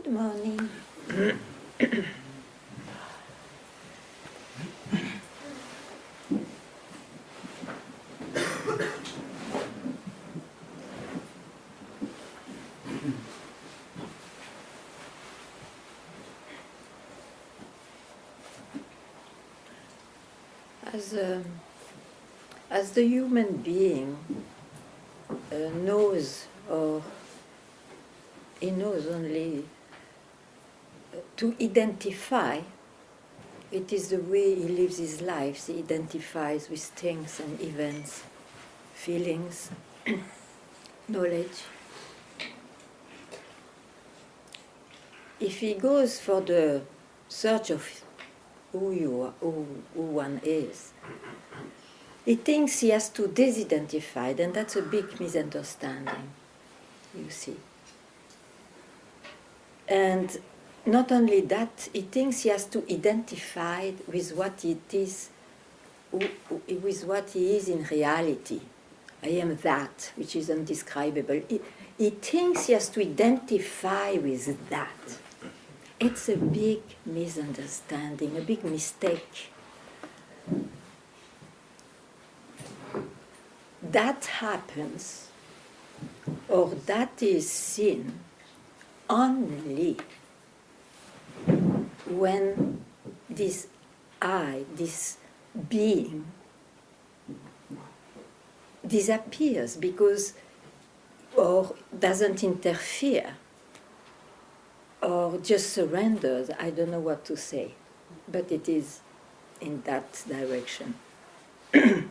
Good morning. As the human being knows, or he knows only to identify, it is the way he lives his life. He identifies with things and events, feelings, knowledge. If he goes for the search of who you are, who one is, he thinks he has to disidentify, and that's a big misunderstanding, you see. And not only that, he thinks he has to identify with what it is, with what he is in reality. I am that, which is undescribable. He thinks he has to identify with that. It's a big misunderstanding, a big mistake. That happens, or that is seen, only when this I, this being, disappears because, or doesn't interfere, or just surrenders. I don't know what to say, but it is in that direction. There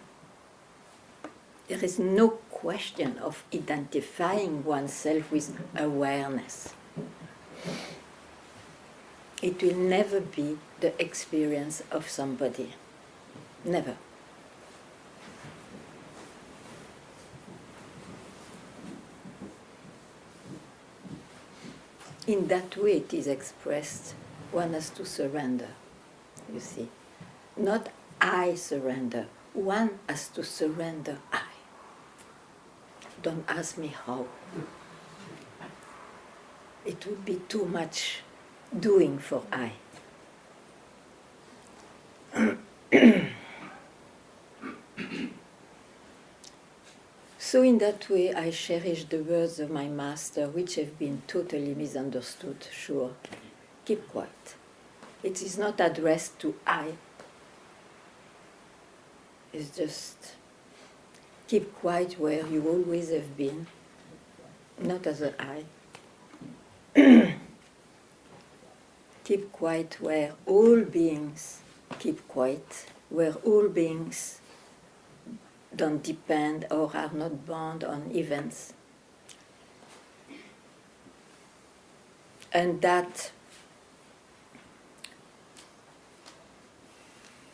is no question of identifying oneself with awareness. It will never be the experience of somebody. Never. In that way it is expressed, one has to surrender, you see. Not I surrender, one has to surrender I. Don't ask me how. It would be too much doing for I. So in that way I cherish the words of my master, which have been totally misunderstood, sure. Keep quiet. It is not addressed to I. It's just keep quiet where you always have been, not as an I. Keep quiet where all beings keep quiet, where all beings don't depend or are not bound on events. And that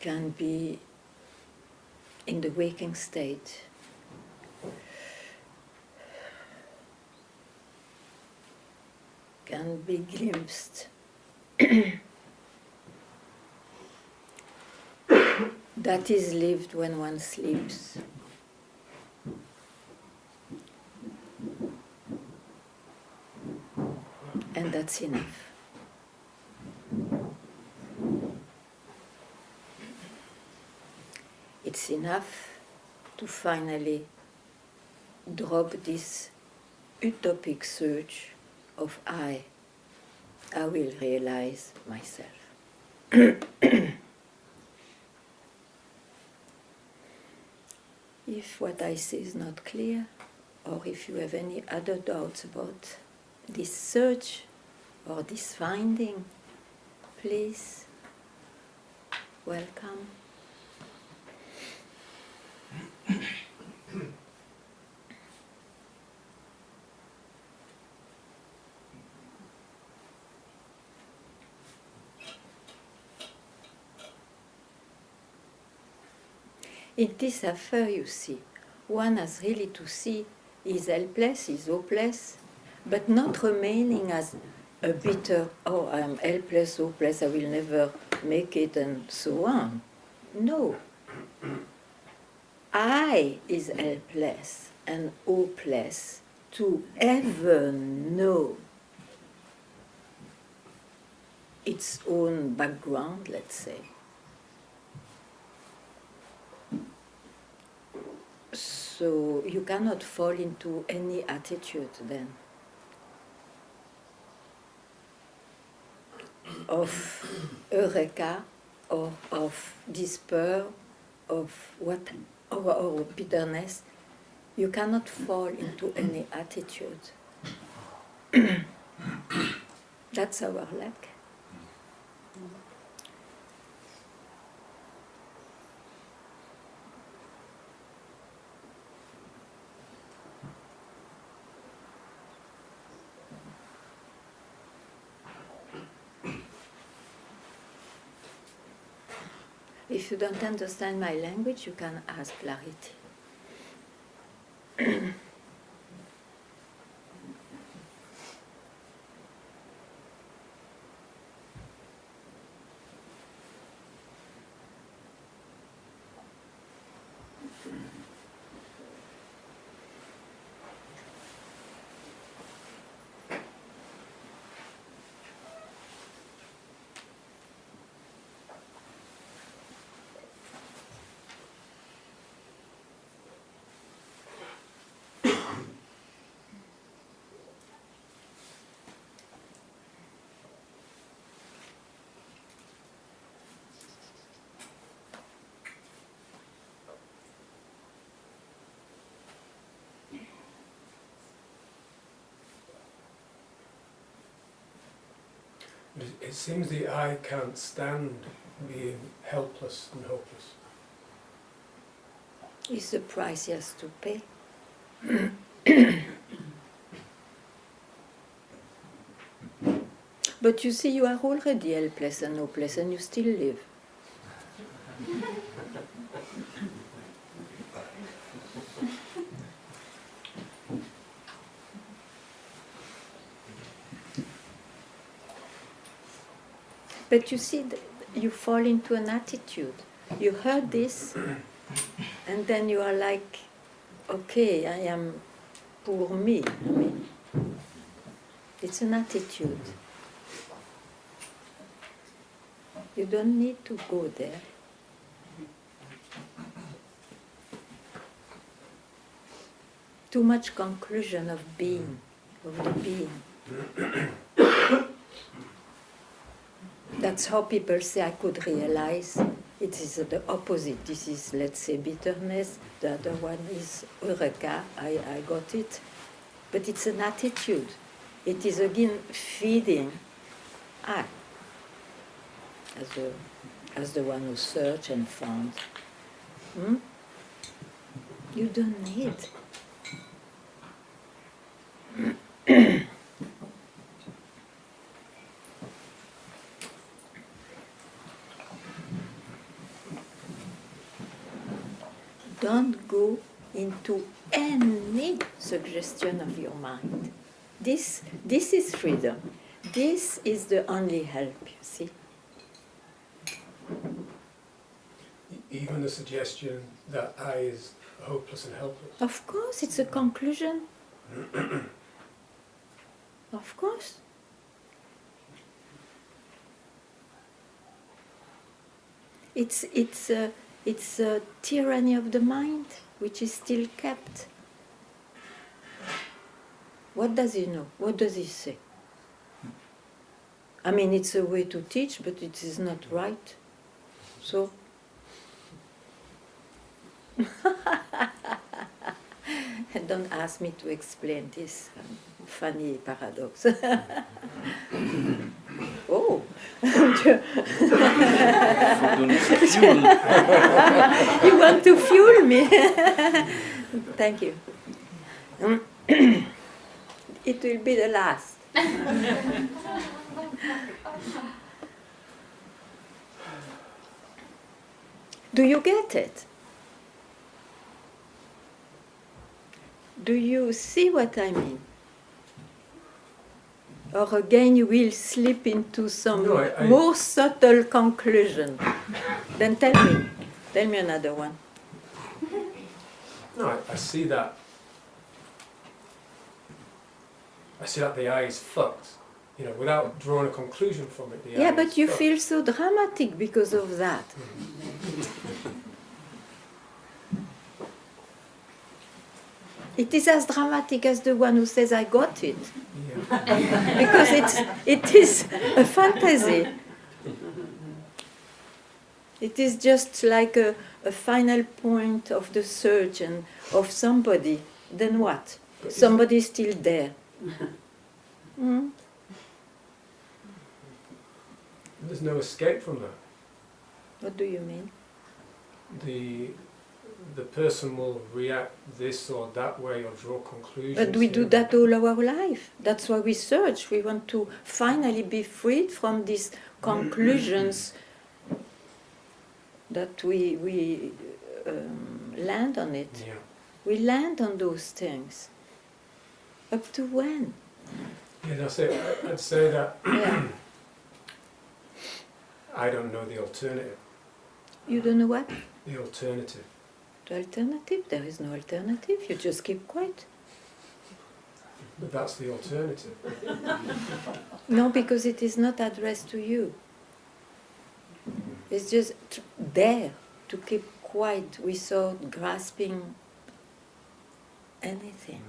can be in the waking state. Can be glimpsed. That is lived when one sleeps. And that's enough. It's enough to finally drop this utopic search of I will realize myself. If what I say is not clear, or if you have any other doubts about this search or this finding, please welcome. In this affair, you see, one has really to see he's helpless, he's hopeless, but not remaining as a bitter, oh, I'm helpless, hopeless, I will never make it, and so on. No. I is helpless and hopeless to ever know its own background, let's say. So you cannot fall into any attitude then of eureka or of despair, of what, or bitterness. You cannot fall into any attitude. That's our lack. If you don't understand my language, you can ask clarity. It seems the I can't stand being helpless and hopeless. It's the price he has to pay. But you see, you are already helpless and hopeless, and you still live. But you see, you fall into an attitude. You heard this, and then you are like, okay, I am pour me. I mean, it's an attitude. You don't need to go there. Too much conclusion of being, of the being. That's how people say, I could realize. It is the opposite. This is, let's say, bitterness. The other one is eureka. I got it. But it's an attitude. It is again feeding I, as the one who searched and found. You don't need. Don't go into any suggestion of your mind. This is freedom. This is the only help, you see. Even the suggestion that I is hopeless and helpless. Of course, it's a conclusion. Of course. It's a tyranny of the mind, which is still kept. What does he know? What does he say? I mean, it's a way to teach, but it is not right. So, don't ask me to explain this funny paradox. Oh, you want to fuel me? Thank you. It will be the last. Do you get it? Do you see what I mean? Or again you will slip into some more subtle conclusion. Then tell me another one. No, I see that. I see that the I is fucked without drawing a conclusion from it. The Yeah, eye but is you stuck. feel so dramatic because of that. It is as dramatic as the one who says, I got it. Yeah. Because it is a fantasy. It is just like a final point of the search and of somebody. Then what? But Somebody is still there. Mm? there's no escape from that. What do you mean? The person will react this or that way or draw conclusions. But we do here. that all our life. That's why we search. We want to finally be freed from these conclusions that we land on it. Yeah. We land on those things. Up to when? Yeah, that's it. I'd say that Yeah. I don't know the alternative. You don't know what? The alternative. The alternative? There is no alternative. You just keep quiet. But that's the alternative. No, because it is not addressed to you. It's just there to keep quiet without grasping anything.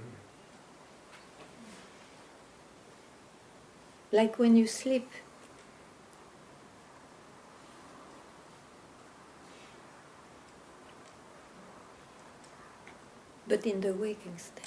Like when you sleep. But in the waking state.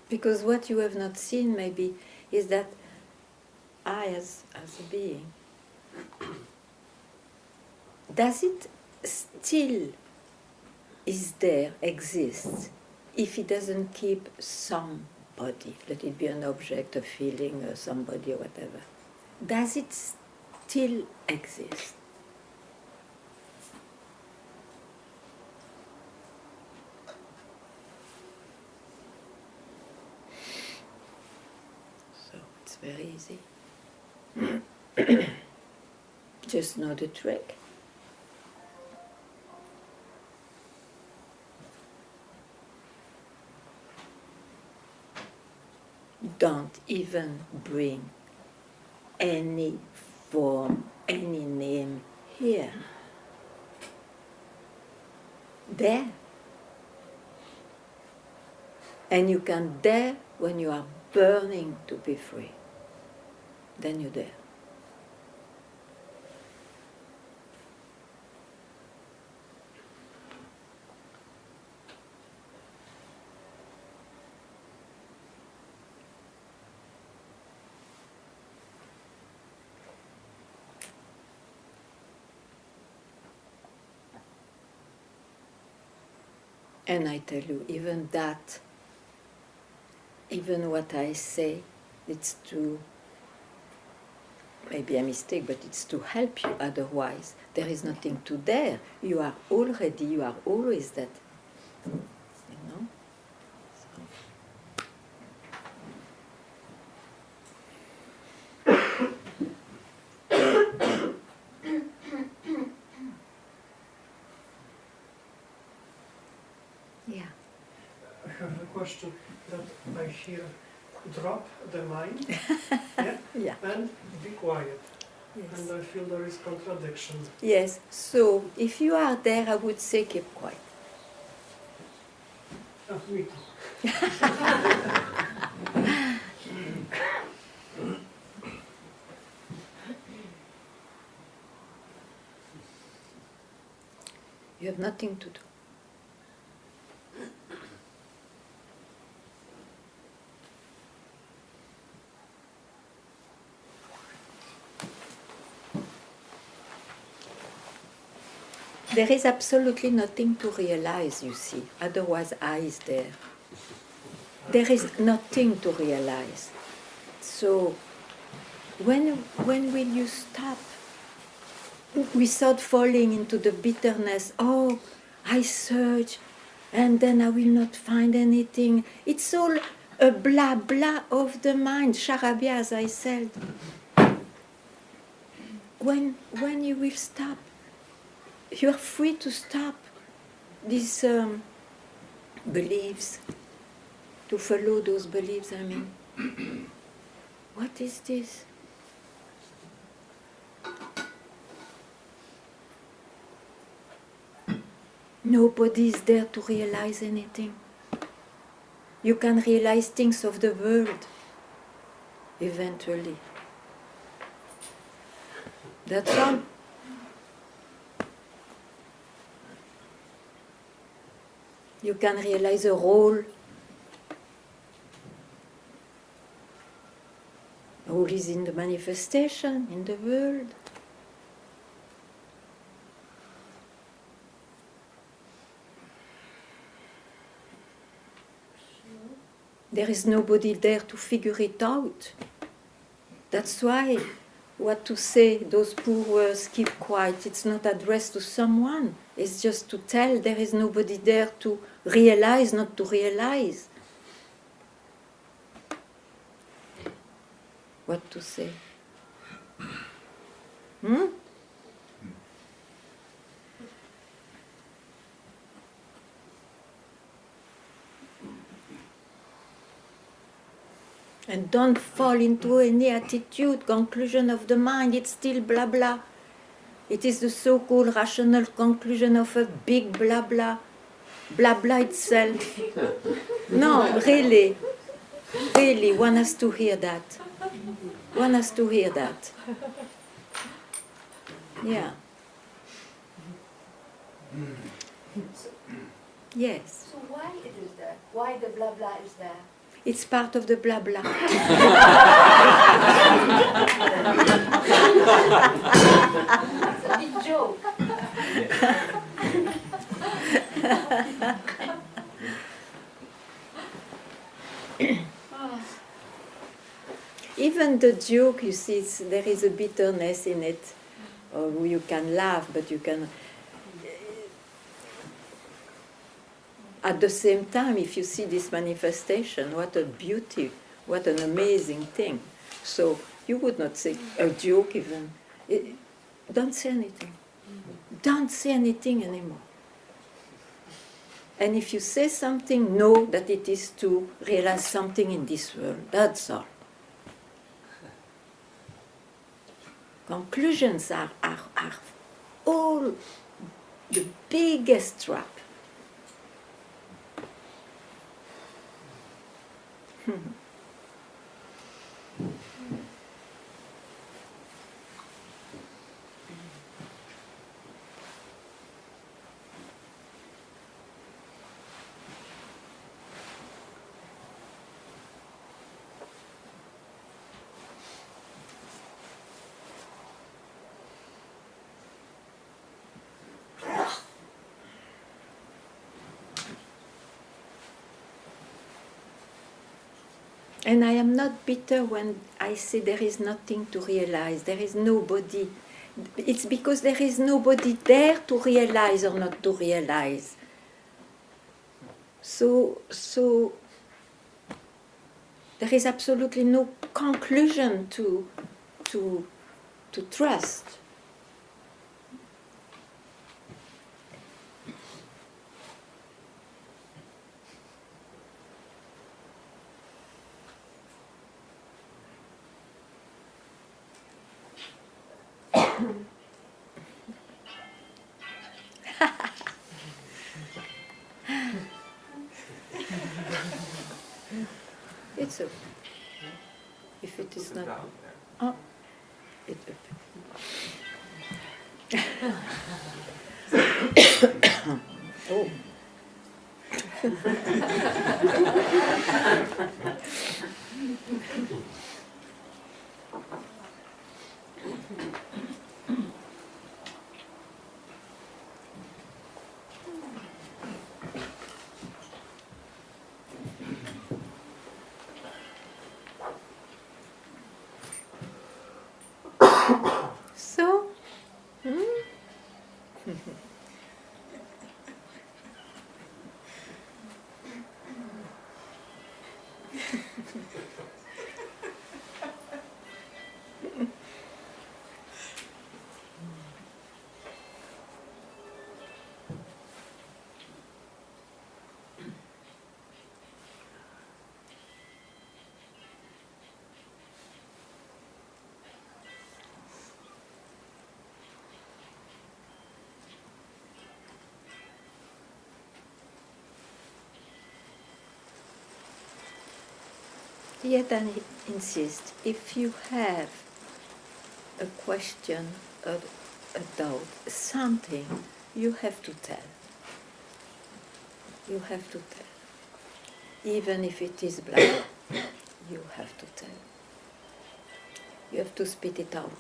Because what you have not seen maybe is that I as a being, does it still is there, exists, if it doesn't keep somebody, let it be an object, a feeling, or somebody or whatever, does it still exist? So it's very easy. Just know the trick. Don't even bring any form, any name here. There. And you can dare when you are burning to be free. Then you're there. And I tell you, even that, even what I say, it's to, maybe a mistake, but it's to help you. Otherwise, there is nothing to dare. You are always that. You know? So. Yeah. I have a question that I hear: drop the mind, yeah, Yeah. and be quiet. Yes. And I feel there is contradiction. Yes. So if you are there, I would say keep quiet. Me too. You have nothing to do. There is absolutely nothing to realize, you see. Otherwise, I is there. There is nothing to realize. So, when will you stop without falling into the bitterness. Oh, I search, and then I will not find anything. It's all a blah blah of the mind, charabia, as I said. When you will stop, you are free to stop these beliefs, to follow those beliefs. I mean, what is this? Nobody is there to realize anything. You can realize things of the world eventually. That's all. You can realize a role. Role is in the manifestation, in the world. There is nobody there to figure it out. That's why what to say, those poor words, keep quiet, it's not addressed to someone. It's just to tell there is nobody there to realize, not to realize. What to say? And don't fall into any attitude, conclusion of the mind, it's still blah blah. It is the so-called rational conclusion of a big blah blah. Blah blah itself. No, really. Really, one has to hear that. One has to hear that. Yeah. Yes. So why it is there? Why the blah blah is there? It's part of the blah blah. It's a big joke. Even the joke, you see, there is a bitterness in it. Or you can laugh, but you can... At the same time, if you see this manifestation, what a beauty, what an amazing thing. So you would not say a joke even. Don't say anything. Don't say anything anymore. And if you say something, know that it is to realize something in this world. That's all. Conclusions are all the biggest trap. And I am not bitter when I say there is nothing to realize, there is nobody. It's because there is nobody there to realize or not to realize. So there is absolutely no conclusion to trust. It's okay. If it is not... Oh, it's okay. Oh. So, Yet I insist, if you have a question, a doubt, something, you have to tell. You have to tell. Even if it is blah, you have to tell. You have to spit it out.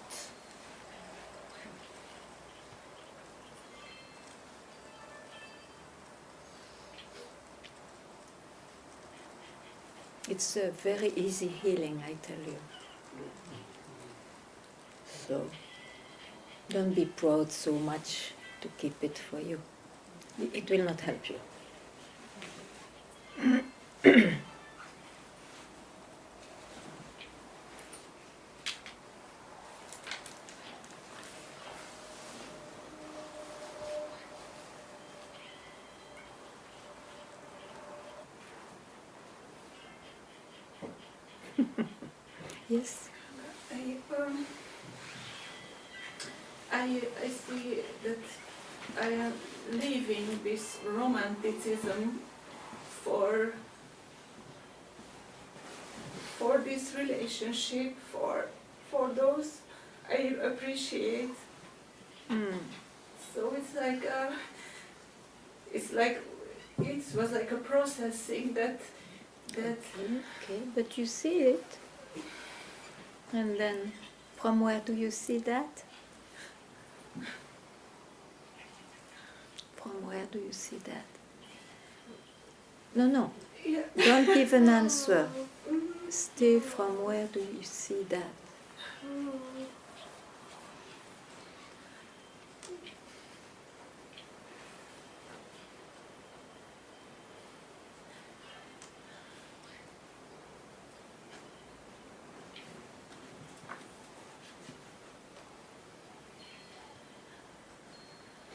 It's a very easy healing, I tell you. So, don't be proud so much to keep it for you. It will not help you. Yes? I see that I am leaving this romanticism for this relationship, for those I appreciate. So it was like a processing that Okay, but you see it. And then, from where do you see that? From where do you see that? No. yeah. Don't give an answer. Stay from where do you see that?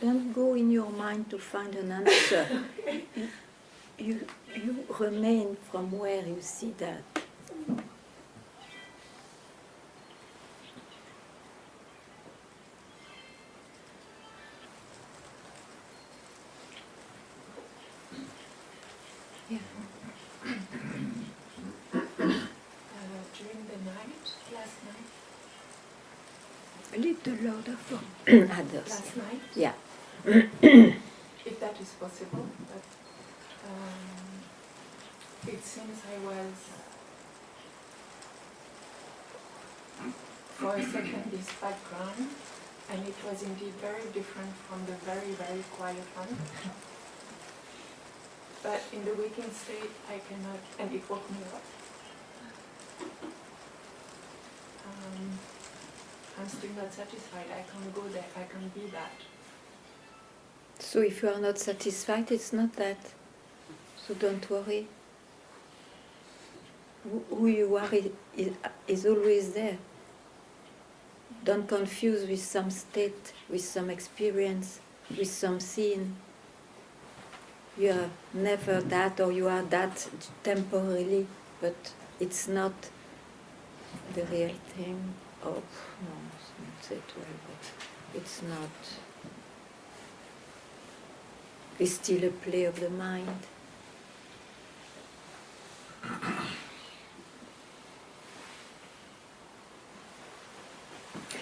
Don't go in your mind to find an answer. You remain from where you see that. Yeah. During the night, last night, A little louder for others. last night, Yeah. if that is possible, but it seems I was, for a second, this background, and it was indeed very different from the very, very quiet one. But in the waking state, I cannot, and it woke me up. I'm still not satisfied. I can't go there. I can't be that. So if you are not satisfied, it's not that. So don't worry. Who you are is always there. Don't confuse with some state, with some experience, with some scene. You are never that, or you are that temporarily, but it's not the real thing. Oh, no, it's not that well, but it's not. It's still a play of the mind.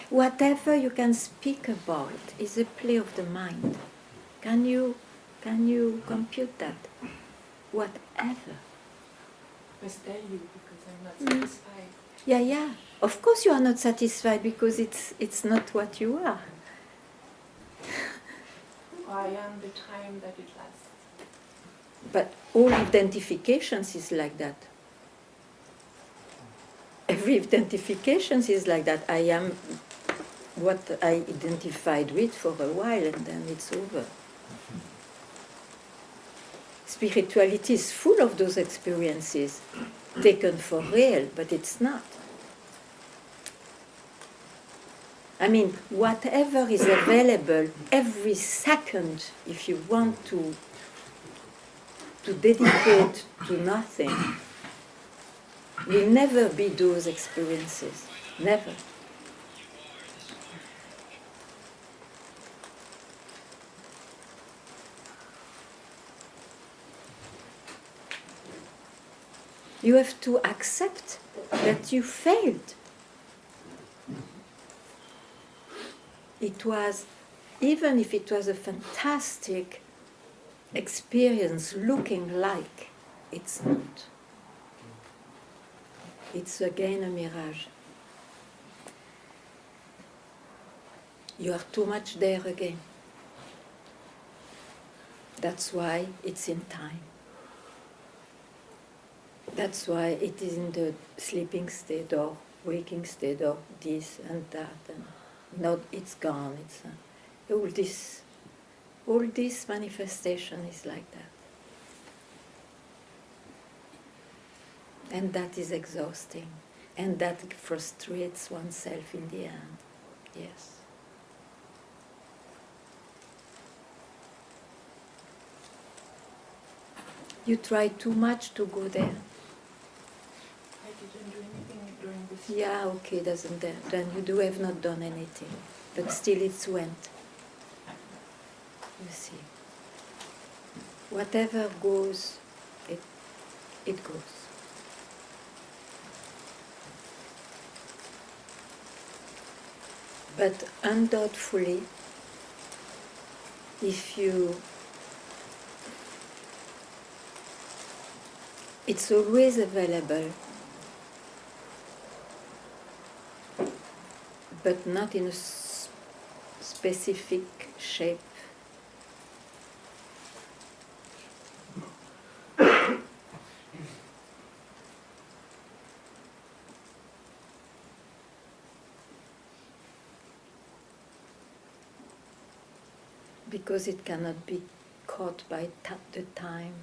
Whatever you can speak about is a play of the mind. Can you compute that? Whatever. Must tell you because I'm not satisfied. Yeah. Of course you are not satisfied because it's not what you are. I am the time that it lasts. But all identifications is like that. Every identification is like that. I am what I identified with for a while and then it's over. Spirituality is full of those experiences. taken for real, but it's not. I mean, whatever is available every second, if you want to dedicate to nothing, will never be those experiences. Never. You have to accept that you failed. It was, even if it was a fantastic experience looking like, it's not. It's again a mirage. You are too much there again. That's why it's in time. That's why it is in the sleeping state or waking state or this and that, and not it's gone. It's all this manifestation is like that, and that is exhausting, and that frustrates oneself in the end. Yes. You try too much to go there. I didn't do anything during this. Yeah, okay, doesn't there? Then you have not done anything, but still it's went. You see, whatever goes, it goes. But undoubtedly, if you, it's always available, but not in a specific shape. Because it cannot be caught by the time.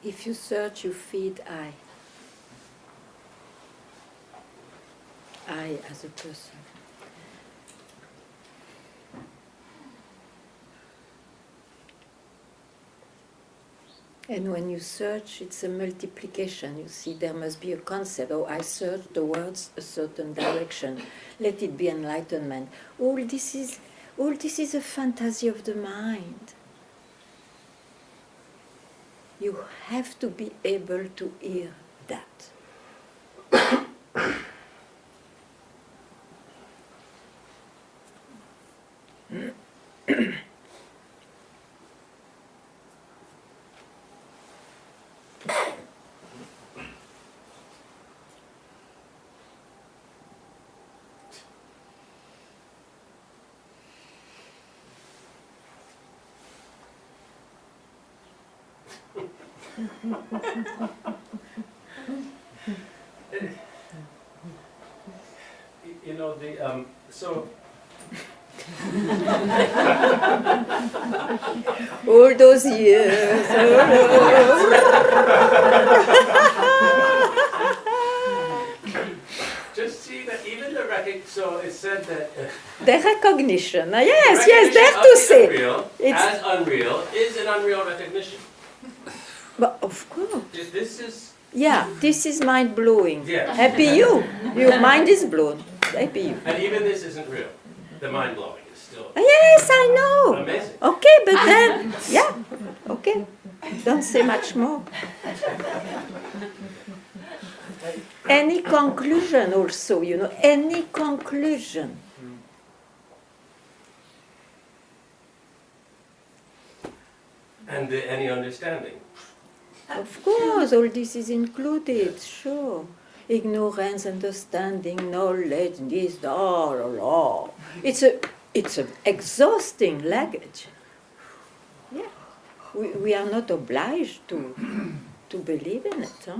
If you search, you feed I. I as a person. And when you search, it's a multiplication. You see, there must be a concept. Oh, I search towards a certain direction. Let it be enlightenment. All this is a fantasy of the mind. You have to be able to hear that. You know, so All those years. just see that even the so it said that The recognition. Yes, recognition there of to the say. unreal as unreal is an unreal recognition. But of course. This is Yeah, this is mind-blowing. Yeah. Happy you. Your mind is blown. Happy you. and even this isn't real. The mind blowing is still Yes, I know. amazing. Okay, but then, yeah, okay. Don't say much more. Any conclusion also, any conclusion. And any understanding. Of course, all this is included, sure. ignorance, understanding, knowledge, this, that. It's an exhausting luggage. Yeah, we are not obliged to believe in it. Huh?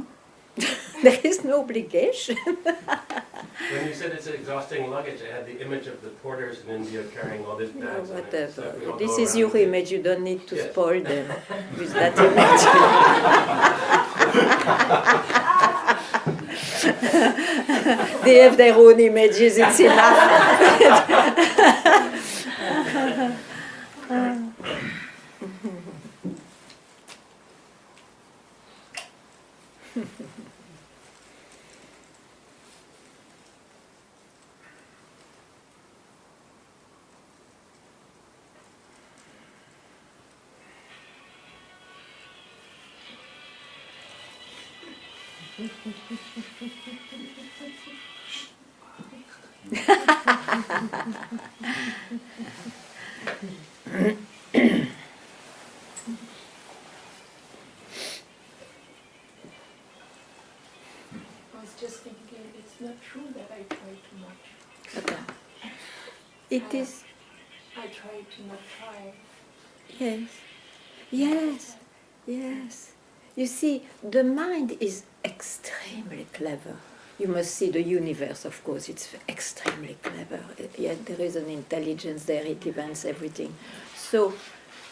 There is no obligation. When you said it's exhausting luggage, I had the image of the porters in India carrying all this bags. and Whatever. stuff. We all This go is around your with it. image. You don't need to Yes. spoil them with that image. They have their own images. It's enough. I was just thinking, it's not true that I try too much. It is. I try to not try. Yes, yes, yes. You see, the mind is extremely clever. You must see the universe, of course, it's extremely clever. Yet there is an intelligence there, it invents everything. So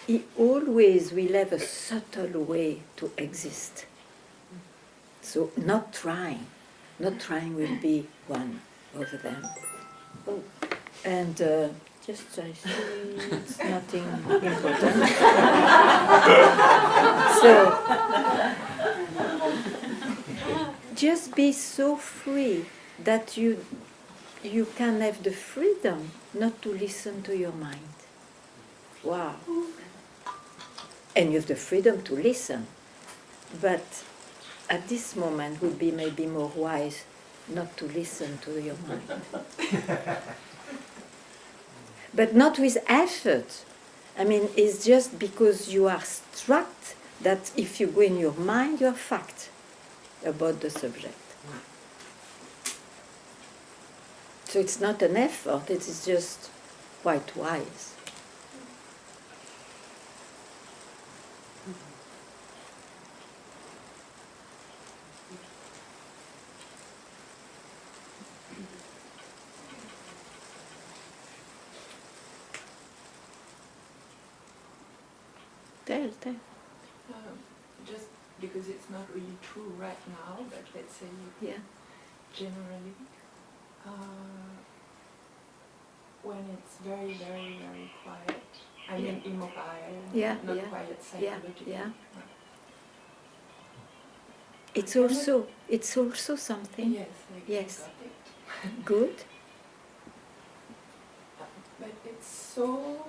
it always will have a subtle way to exist. So not trying will be one of them. Oh, and just I see it's nothing important. So just be so free that you can have the freedom not to listen to your mind. Wow. And you have the freedom to listen. But at this moment would be maybe more wise not to listen to your mind. But not with effort. I mean, it's just because you are struck that if you go in your mind, you are fucked about the subject. So it's not an effort, it is just quite wise. Tell. Just because it's not really true right now, but let's say Yeah. generally, when it's very, very, very quiet, I mean immobile, Yeah, not yeah, quiet yeah, psychologically. yeah. No. It's also something Yes, I Yes. got it. good. But it's so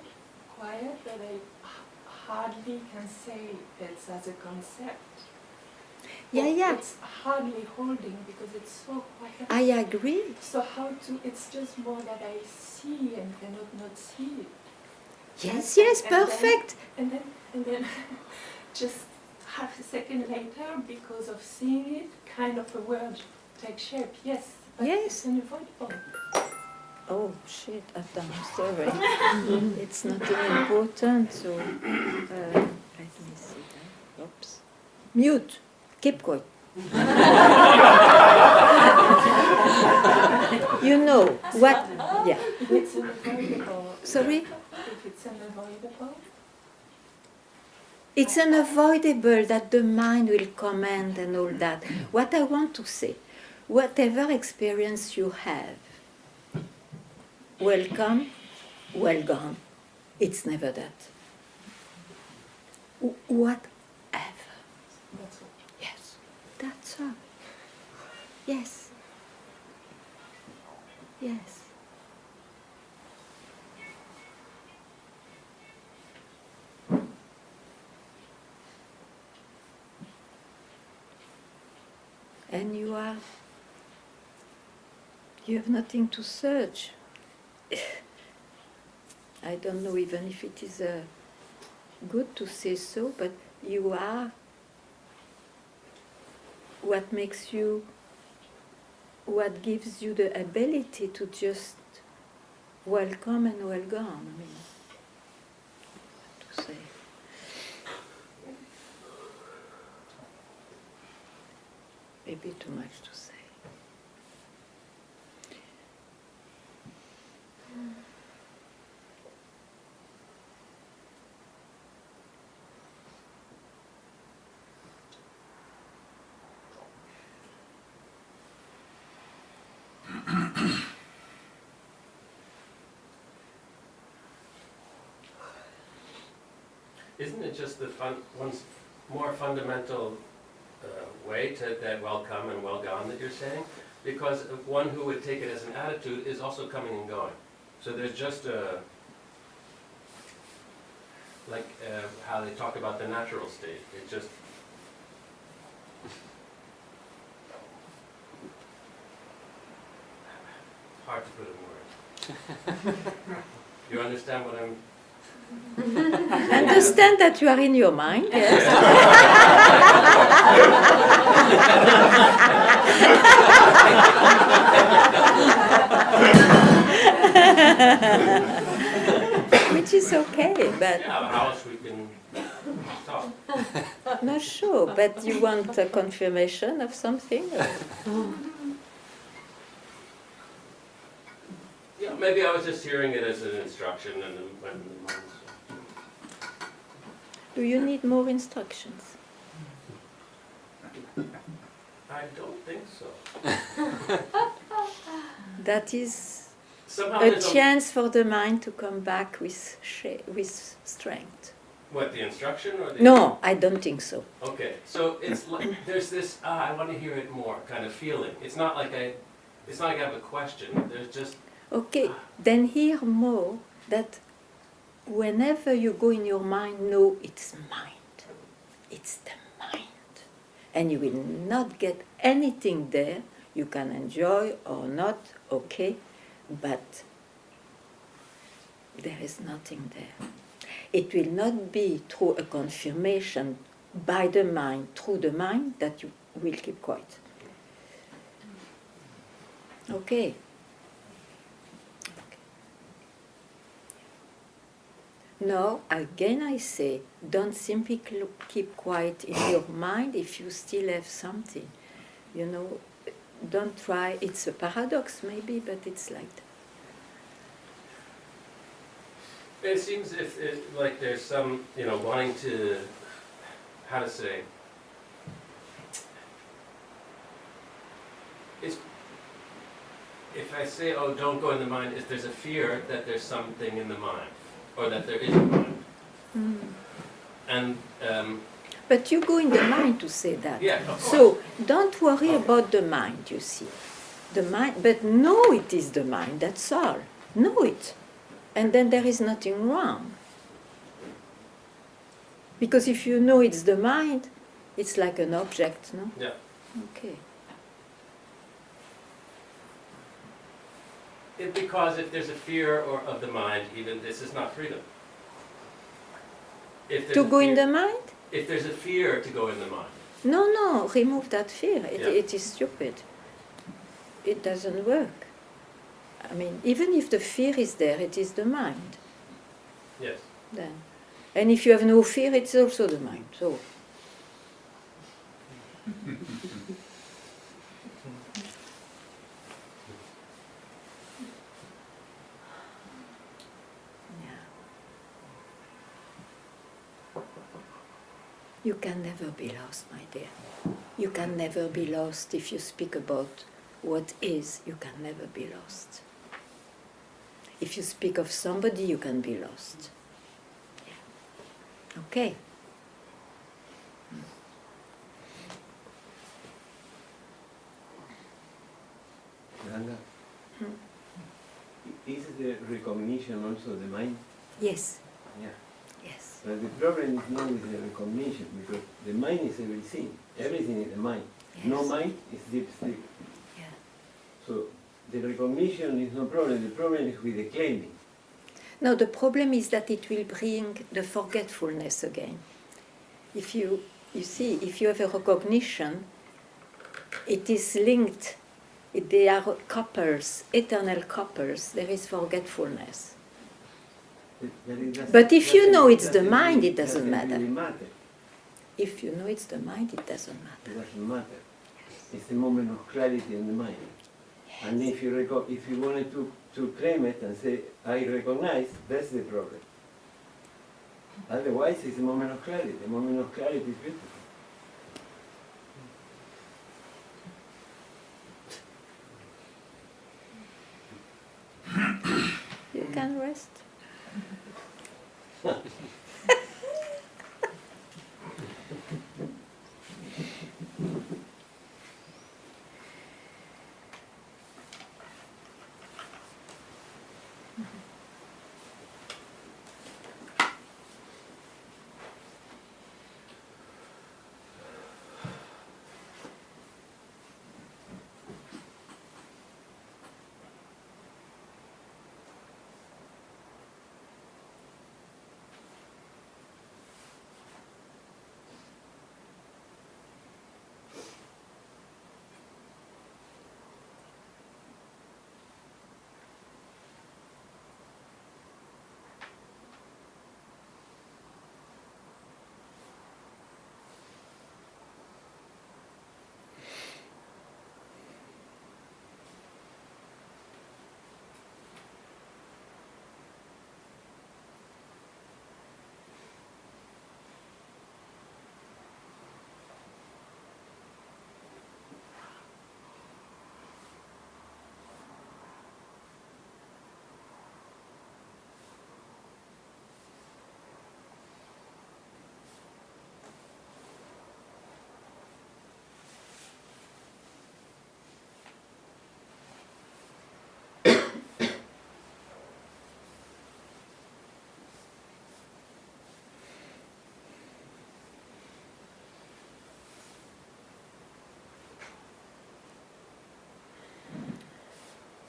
quiet that I hardly can say it's as a concept. Yeah, Or yeah. It's hardly holding because it's so quiet. I agree. So how to, it's just more that I see and cannot not see it. Yes, And- yes, and then- perfect. And then just half a second later, because of seeing it, kind of a word take shape, yes. But Yes. it's unavoidable. Oh shit, I'm sorry. It's nothing important, so let me see that. Oops. Mute. Keep quiet. You know what? Yeah. If it's unavoidable. Sorry? If it's unavoidable. It's unavoidable that the mind will comment and all that. What I want to say, whatever experience you have, welcome, well gone. It's never that. Whatever. That's all. Yes, that's all. Yes. Yes. And you have nothing to search. I don't know even if it is good to say so, but you are what makes you what gives you the ability to just welcome and welcome. I mean, what to say? Maybe too much to say. Isn't it just the one's more fundamental way to that welcome and well gone that you're saying? Because one who would take it as an attitude is also coming and going. So there's just a, like how they talk about the natural state. It just, hard to put in words. You understand what I'm... Understand that you are in your mind, yes. Which is okay, but Yeah, how else we can talk? not sure. But you want a confirmation of something? Or? Yeah, maybe I was just hearing it as an instruction and when the mind's... Do you need more instructions? I don't think so. That is Somehow a there's chance for the mind to come back with strength. What, the instruction or the... No, I don't think so. Okay, so it's like, there's this, I want to hear it more kind of feeling. It's not like I have a question. There's just... Okay, then hear more that whenever you go in your mind, know it's mind. It's the mind. And you will not get anything there. You can enjoy or not, okay, but there is nothing there. It will not be through a confirmation by the mind, through the mind, that you will keep quiet. Okay. No, again I say, don't simply keep quiet in your mind if you still have something. You know, don't try, it's a paradox maybe, but it's like that. It seems like there's some, wanting to, how to say, if I say, oh, don't go in the mind, there's a fear that there's something in the mind, or that there is a mind. Mm. And, But you go in the mind to say that. yeah, of course. So don't worry about the mind, you see. The mind, but know it is the mind, that's all. Know it. And then there is nothing wrong. Because if you know it's the mind, it's like an object, no? Yeah. Okay. Because if there's a fear of the mind, even this is not freedom. If there's To a go in fear- the mind? If there's a fear to go in the mind. No, remove that fear. Yeah. It is stupid. It doesn't work. I mean, even if the fear is there, it is the mind. Yes. Then. And if you have no fear, it's also the mind. So. You can never be lost, my dear. You can never be lost if you speak about what is. You can never be lost. If you speak of somebody, you can be lost. Yeah. Okay. Ganga, is the recognition also the mind? Yes. Yeah. Yes. But the problem is not with the recognition, because the mind is everything. Everything is the mind. Yes. No mind is deep sleep. Yeah. So the recognition is no problem. The problem is with the claiming. No, the problem is that it will bring the forgetfulness again. If you see, if you have a recognition, it is linked. They are couples, eternal couples. There is forgetfulness. But if you know it's the mind, it doesn't matter. Really matter. If you know it's the mind, it doesn't matter. It doesn't matter. It's the moment of clarity in the mind. And if you if you wanted to claim it and say, I recognize, that's the problem. Otherwise, it's a moment of clarity. The moment of clarity is beautiful. You can rest.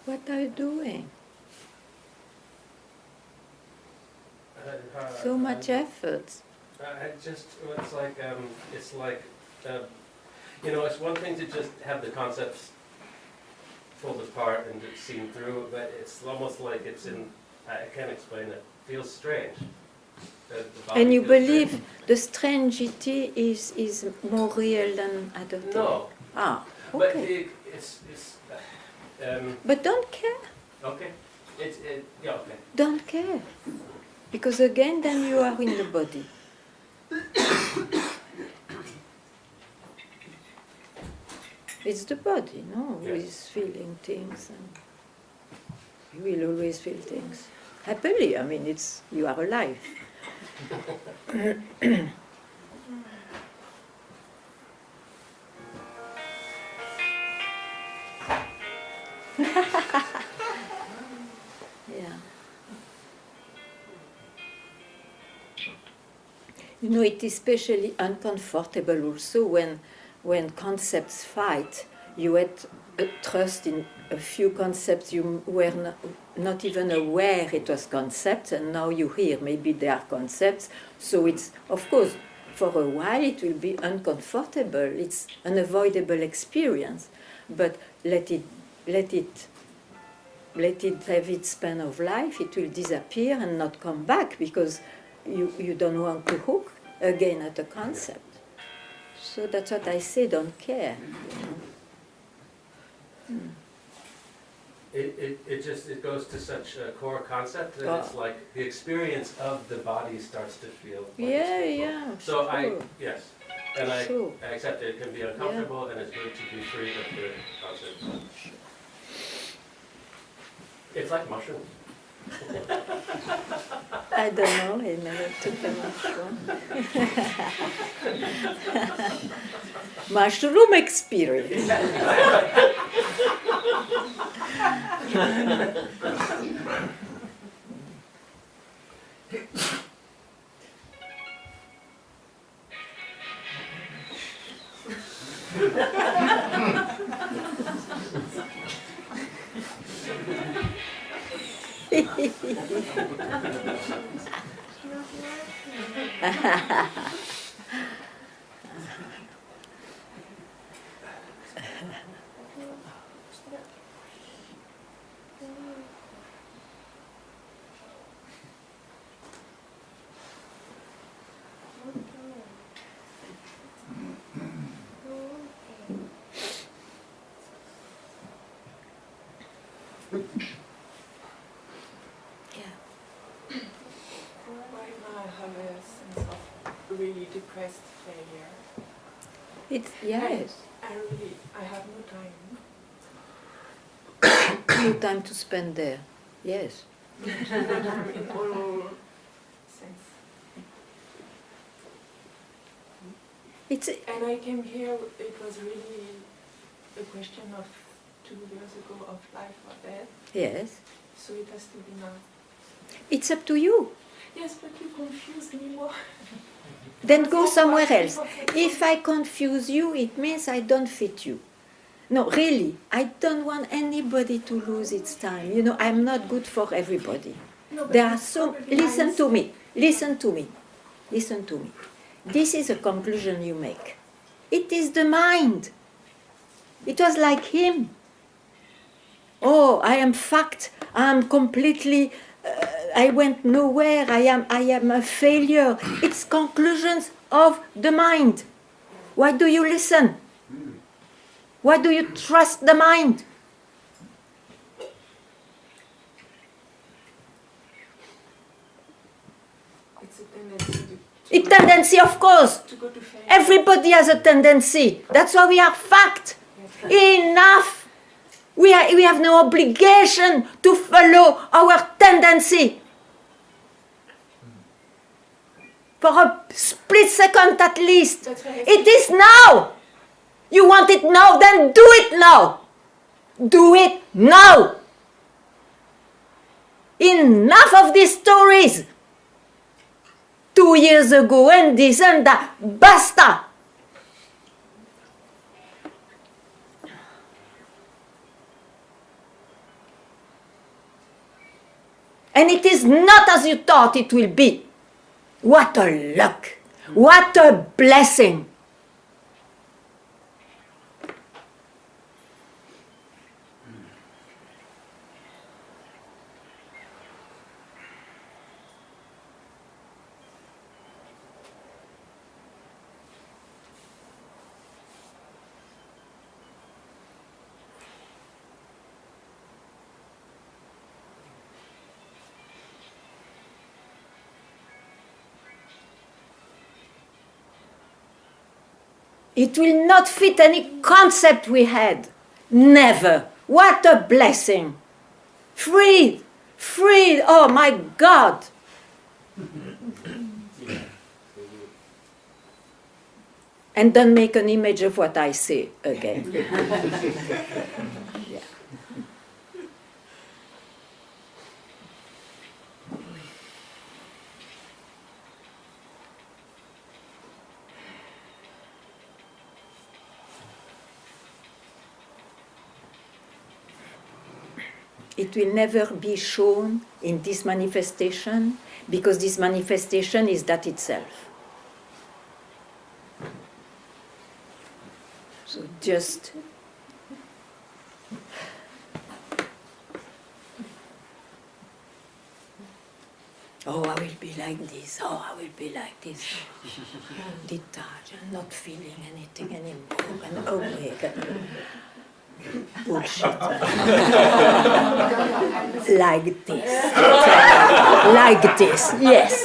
What are you doing? So much effort. I just, it's like, you know, it's one thing to just have the concepts pulled apart and seen through, but it's almost like it's in, I can't explain it, feels strange. The body And you feels believe strange. the strangity is more real than other things? No, Ah, but okay. it's But don't care. okay, yeah, okay. Don't care. Because again, then you are in the body. It's the body, no? Who Yes. is feeling things. And you will always feel things. Happily, I mean, it's you are alive. Yeah. You know, it is especially uncomfortable also when concepts fight. You had trust in a few concepts you were not even aware it was concepts, and now you hear maybe they are concepts. So it's, of course, for a while it will be uncomfortable. It's an unavoidable experience, but let it have its span of life. It will disappear and not come back because you don't want to hook again at a concept. So that's what I say, don't care. It goes to such a core concept that it's like the experience of the body starts to feel like Yeah, it's yeah. So sure. yes, and I Sure. accept it can be uncomfortable and it's good to be free of the concept. It's like mushrooms. I don't know, I never took a mushroom. Mushroom experience. Right now I have a sense of really depressed failure. It's, yes. I have no time. No time to spend there. Yes. In all sense. It's, And I came here, it was really a question of 2 years ago of life or death, yes. so it has to be now. It's up to you. Yes, but you confuse me more. Then go somewhere else. If I confuse you, it means I don't fit you. No, really, I don't want anybody to lose its time. You know, I'm not good for everybody. No, but There are it's so. probably Listen to mindset. me. Listen to me. Listen to me. This is a conclusion you make. It is the mind. It was like him. Oh, I am fucked. I am completely. I went nowhere. I am a failure. It's conclusions of the mind. Why do you listen? Why do you trust the mind? It's a tendency A tendency, of course. to go to failure. Everybody has a tendency. That's why we are fucked. Enough. We have no obligation to follow our tendency. For a split second at least. That's why I It is now. You want it now, then do it now. Do it now. Enough of these stories. 2 years ago and this and that. Basta. And it is not as you thought it will be. What a luck. What a blessing. It will not fit any concept we had. Never. What a blessing. Freed. Freed. Oh my God. And don't make an image of what I say again. Yeah. It will never be shown in this manifestation because this manifestation is that itself. So just oh, I will be like this. Oh, I will be like this. Detached and not feeling anything anymore. And oh my God. Bullshit. Like this. Like this. Yes.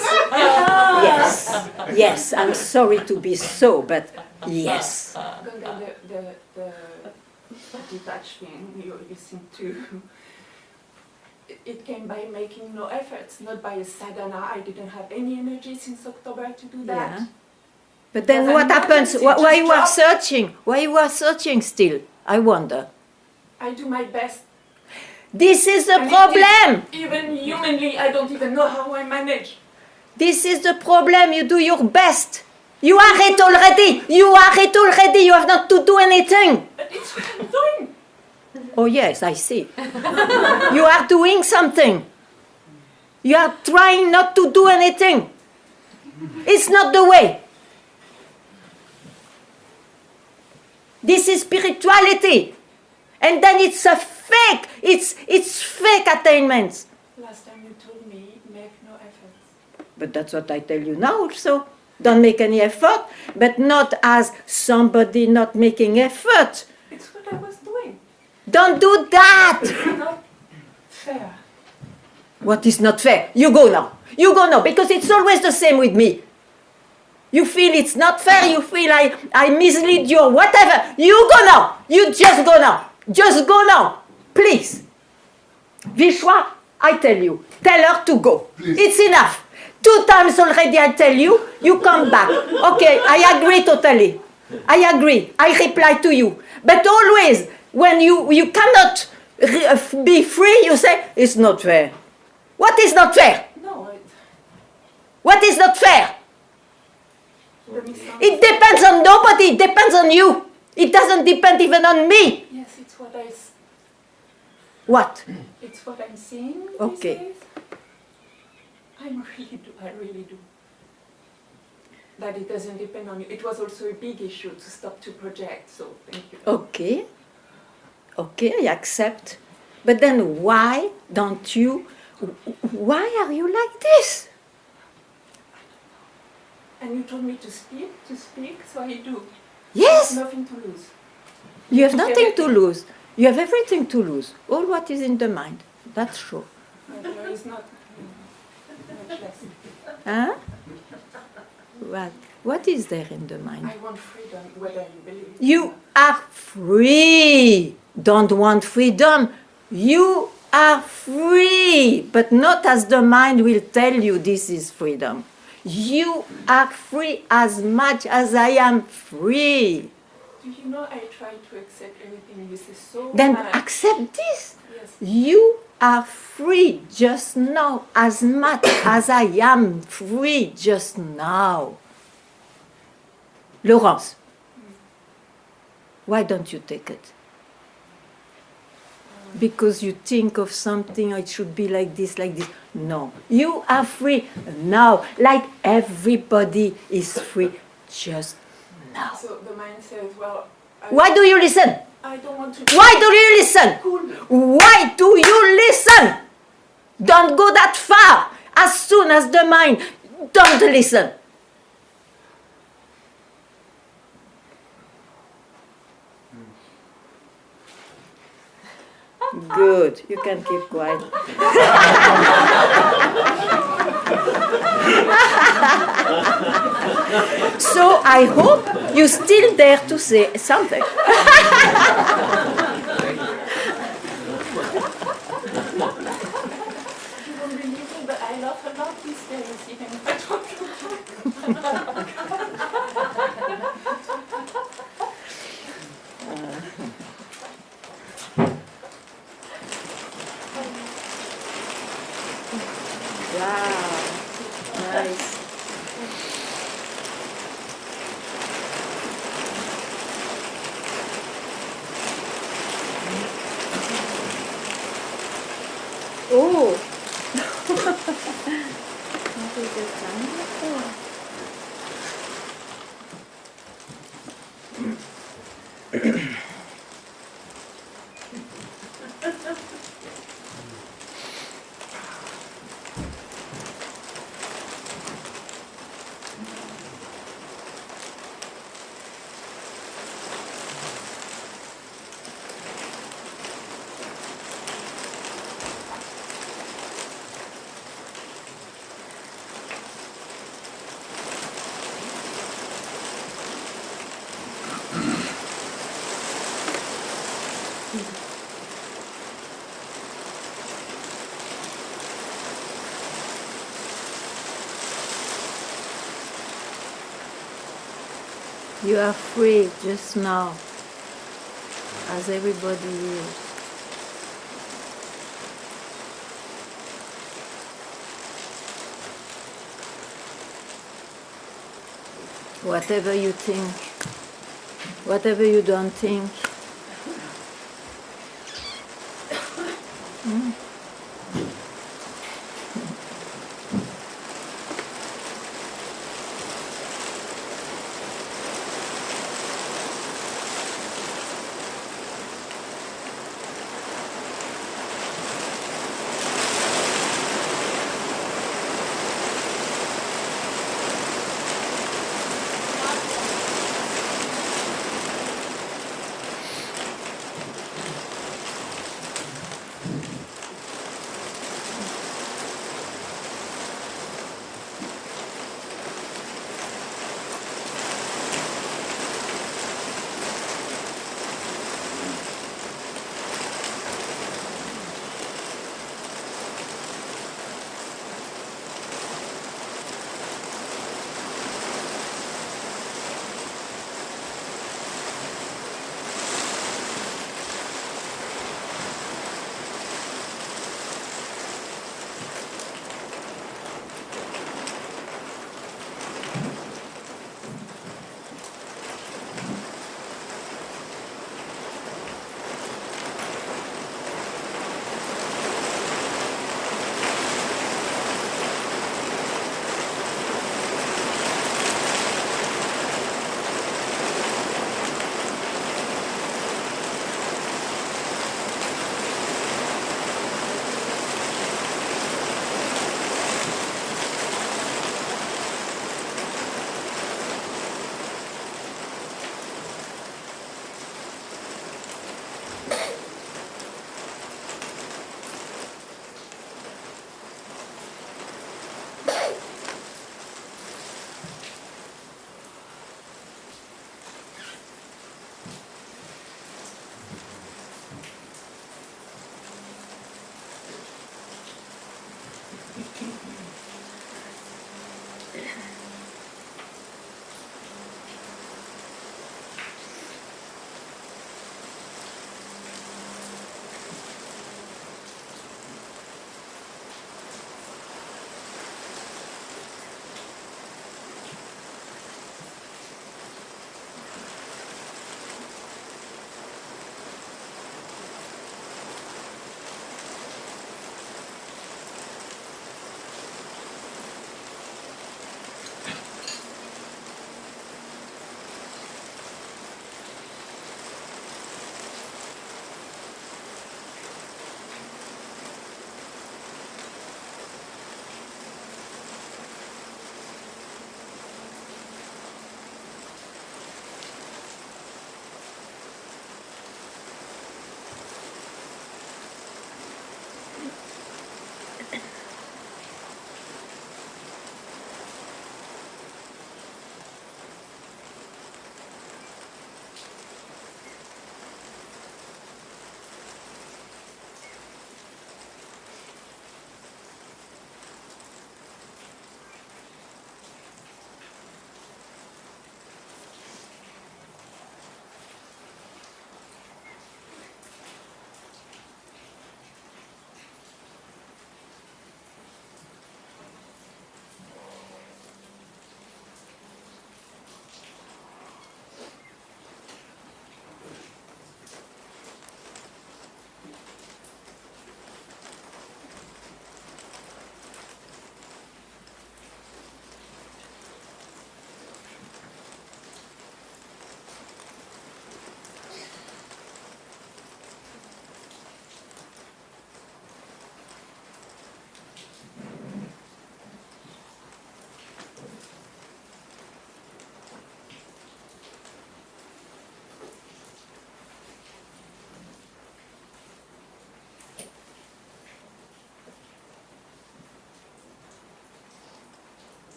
Yes. Yes. I'm sorry to be so, but yes. Ganga, the detachment you seem to. It came by making no efforts, not by a sadhana. I didn't have any energy since October to do that. Yeah. But then what happens? Why you are searching? Why you are searching still? I wonder. I do my best. This is the And problem. Even humanly, I don't even know how I manage. This is the problem. You do your best. You are it already. You are it already. You have not to do anything. But it's what I'm doing. Oh yes, I see. You are doing something. You are trying not to do anything. It's not the way. This is spirituality. And then it's a fake. It's fake attainments. Last time you told me, make no efforts. But that's what I tell you now also. Don't make any effort, but not as somebody not making effort. It's what I was doing. Don't do that. No, What is not fair? You go now. You go now, because it's always the same with me. You feel it's not fair, you feel I mislead you or whatever. You go now. You just go now. Just go now. Please. Vishwa, I tell you. Tell her to go. Please. It's enough. 2 times already I tell you. You come back. Okay, I agree totally. I agree. I reply to you. But always, when you cannot be free, you say, it's not fair. What is not fair? No, What is not fair? It depends on nobody. It depends on you. It doesn't depend even on me. Yes, it's what What? it's what I'm seeing Okay. these days. I really do. That it doesn't depend on you. It was also a big issue to stop to project, so thank you. Okay. Okay, I accept. But then why don't you, why are you like this? And you told me to speak, so I do. Yes, Nothing to lose. you have nothing to lose. You have everything to lose. All what is in the mind. That's true. There is not much less. Huh? What is there in the mind? I want freedom, whether you believe. You are free. Don't want freedom. You are free, but not as the mind will tell you this is freedom. You are free as much as I am free. Do you know I try to accept everything you say so Then much. accept this. Yes. You are free just now as much as I am free just now. Laurence, why don't you take it? Because you think of something, it should be like this, like this. No, you are free now, like everybody is free just now. So the mind says, well, Why do you listen? I don't want to. Why do you listen? Why do you listen? Don't go that far. As soon as the mind, don't listen. Good. You can keep quiet. So I hope you still dare to say something. You won't believe me, but I laugh a lot these days, even if I don't. Wow. Nice. Oh. What is the time for? You are free just now, as everybody is. Whatever you think, whatever you don't think.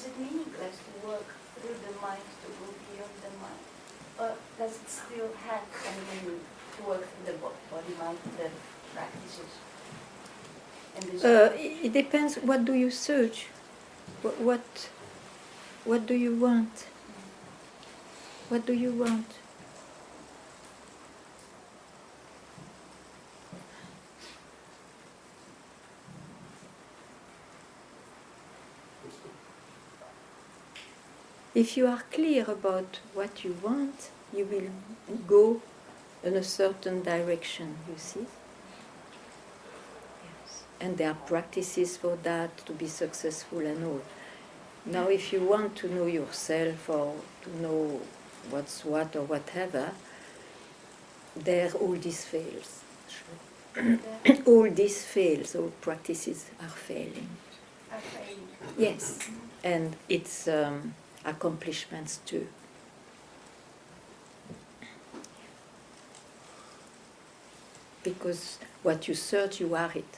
is it meaningless to work through the mind to go beyond the mind? Or does it still have some meaning to work through the body, mind, the practices? And this It depends. What do you search? What do you want? What do you want? If you are clear about what you want, you will go in a certain direction, you see? Yes. And there are practices for that to be successful and all. Now, if you want to know yourself or to know what's what or whatever, there all this fails. All this fails, all practices are failing. are failing. Yes, and it's accomplishments too. Because what you search, you are it.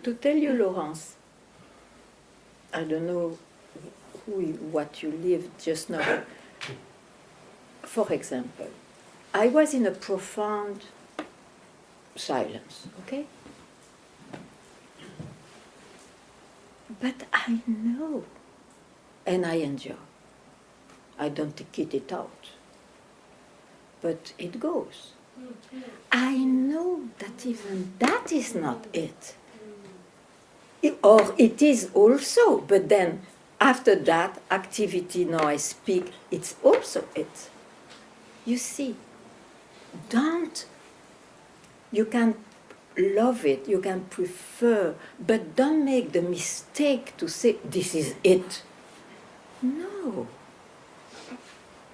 To tell you, Laurence, I don't know what you lived just now. For example, I was in a profound silence, okay? But I know, and I enjoy. I don't take it out, but it goes. I know that even that is not it. Or it is also, but then after that activity, now I speak, it's also it. You see, you can love it, you can prefer, but don't make the mistake to say, this is it. No.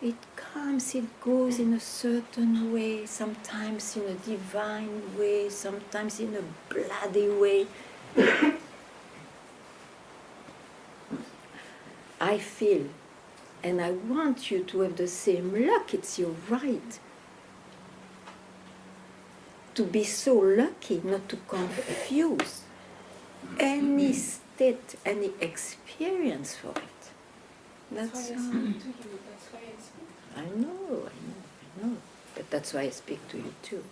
It comes, it goes in a certain way, sometimes in a divine way, sometimes in a bloody way. I feel, and I want you to have the same luck, it's your right. To be so lucky not to confuse any state, any experience for it. That's why I speak to you. That's why I speak. I know. But that's why I speak to you too.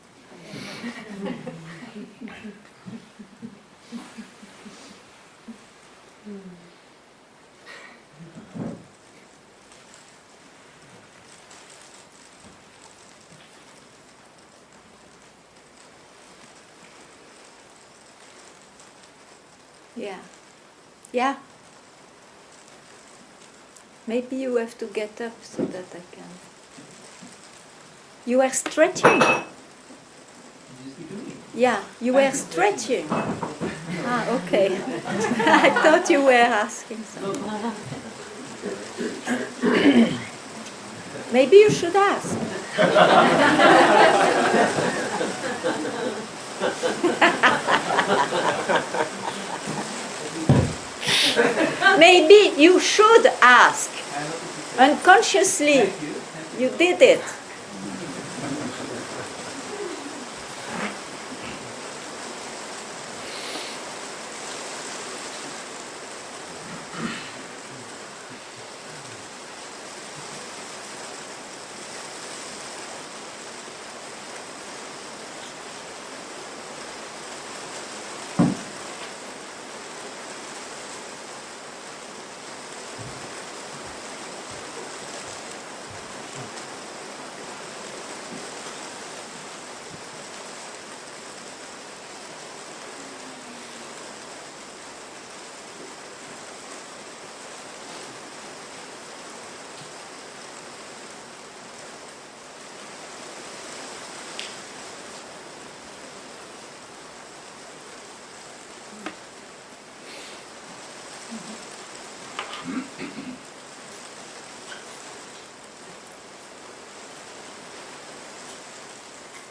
Yeah. Maybe you have to get up so that I can. You are stretching. Yeah, you were stretching. Ah, okay. I thought you were asking something. Maybe you should ask. Maybe you should ask. Unconsciously, you did it.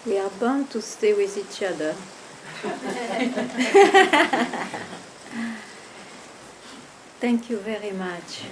We are bound to stay with each other. Thank you very much.